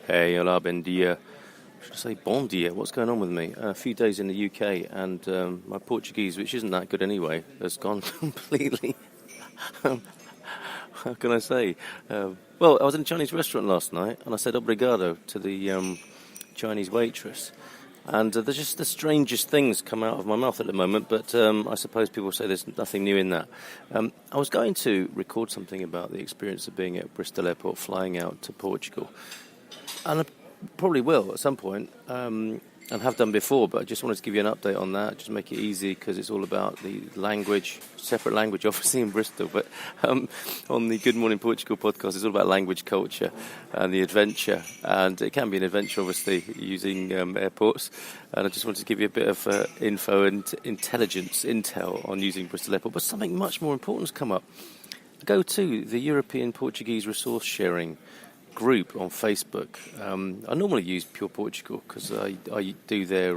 Hey, hola, buen dia. Should I say bon dia? What's going on with me? A few days in the UK, and my Portuguese, which isn't that good anyway, has gone completely. How can I say? Well, I was in a Chinese restaurant last night, and I said obrigado to the Chinese waitress. And there's just the strangest things come out of my mouth at the moment, but I suppose people say there's nothing new in that. I was going to record something about the experience of being at Bristol Airport, flying out to Portugal. And I probably will at some point, and have done before, but I just wanted to give you an update on that, just make it easy, because it's all about the language, separate language obviously in Bristol, but on the Good Morning Portugal podcast, it's all about language, culture, and the adventure, and it can be an adventure obviously using airports, and I just wanted to give you a bit of info and intel on using Bristol Airport, but something much more important has come up. Go to the European Portuguese Resource Sharing group on Facebook. I normally use Pure Portugal because I do their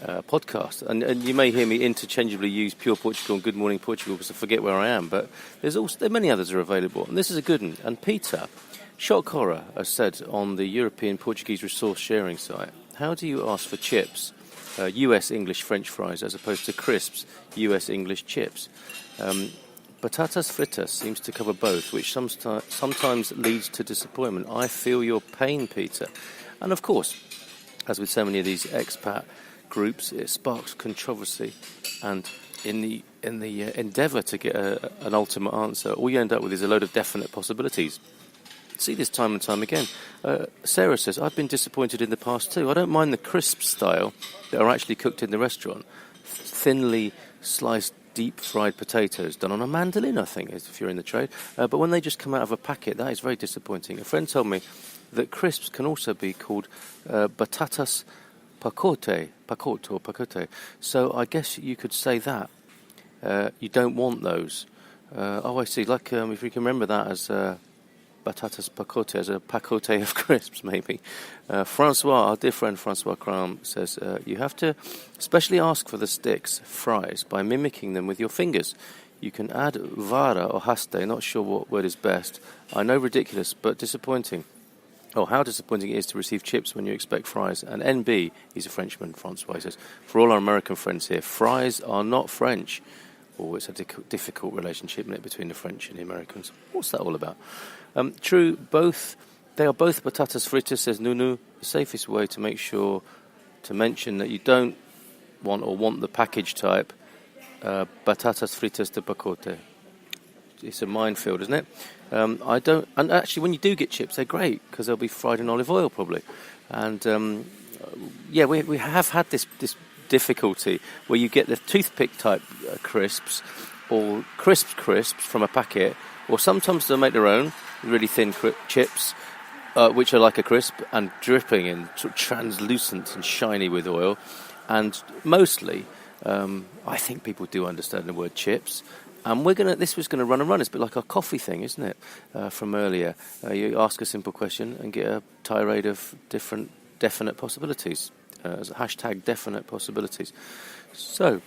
podcast, and you may hear me interchangeably use Pure Portugal and Good Morning Portugal because I forget where I am, but there are many others are available, and this is a good one. And Peter, shock horror, has said on the European Portuguese Resource Sharing site, how do you ask for chips, US English French fries as opposed to crisps, US English chips? Batatas fritas seems to cover both, which sometimes leads to disappointment. I feel your pain, Peter. And of course, as with so many of these expat groups, it sparks controversy. And in the endeavour to get an ultimate answer, all you end up with is a load of definite possibilities. See this time and time again. Sarah says, I've been disappointed in the past too. I don't mind the crisp style that are actually cooked in the restaurant. Thinly sliced deep fried potatoes done on a mandolin, I think, if you're in the trade. But when they just come out of a packet, that is very disappointing. A friend told me that crisps can also be called batatas pacote. So I guess you could say that. You don't want those. I see. Like, if you can remember that as batatas pacote, as a pacote of crisps, maybe. Francois, our dear friend Francois Cram, says you have to specially ask for the sticks, fries, by mimicking them with your fingers. You can add vara or haste, not sure what word is best. I know, ridiculous, but disappointing. Oh, how disappointing it is to receive chips when you expect fries. And NB, he's a Frenchman, Francois, says, for all our American friends here, fries are not French. Oh, it's a difficult relationship between the French and the Americans. What's that all about? True, they are both batatas fritas, says Nunu. The safest way to make sure to mention that you don't want the package type batatas fritas de pacote. It's a minefield, isn't it? And actually, when you do get chips, they're great because they'll be fried in olive oil probably. And we have had this difficulty where you get the toothpick type crisps or crisps from a packet, or sometimes they'll make their own really thin chips which are like a crisp and dripping and sort of translucent and shiny with oil. And mostly I think people do understand the word chips, and this was gonna run and run. It's a bit like our coffee thing, isn't it, from earlier. You ask a simple question and get a tirade of different definite possibilities. As a hashtag definite possibilities. So,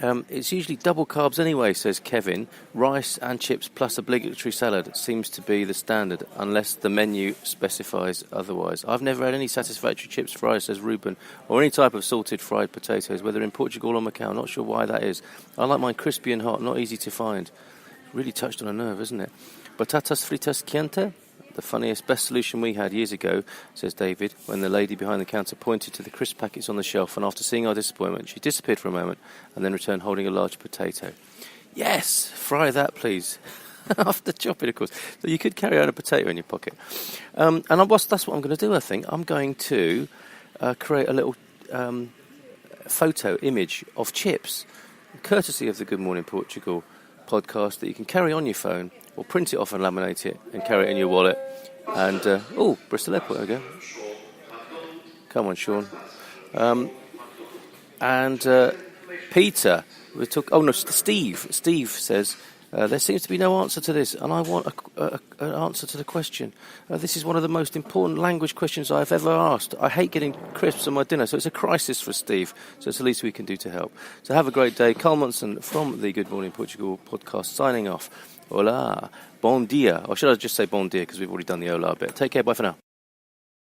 it's usually double carbs anyway, says Kevin. Rice and chips plus obligatory salad seems to be the standard, unless the menu specifies otherwise. I've never had any satisfactory chips fries, says Ruben, or any type of salted fried potatoes, whether in Portugal or Macau. Not sure why that is. I like mine crispy and hot, not easy to find. Really touched on a nerve, isn't it? Batatas fritas quente? The funniest, best solution we had years ago, says David, when the lady behind the counter pointed to the crisp packets on the shelf, and after seeing our disappointment, she disappeared for a moment and then returned holding a large potato. Yes, fry that, please. After chopping, of course. So you could carry out a potato in your pocket. That's what I'm going to do, I think. I'm going to create a little photo image of chips, courtesy of the Good Morning Portugal podcast, that you can carry on your phone or print it off and laminate it and carry it in your wallet. And, Bristol Airport, there we go. Come on, Sean. Peter, Steve. Steve says, there seems to be no answer to this, and I want an answer to the question. This is one of the most important language questions I've ever asked. I hate getting crisps on my dinner, so it's a crisis for Steve. So it's the least we can do to help. So have a great day. Carl Munson from the Good Morning Portugal podcast signing off. Hola, bon dia. Or should I just say bon dia because we've already done the hola bit. Take care. Bye for now.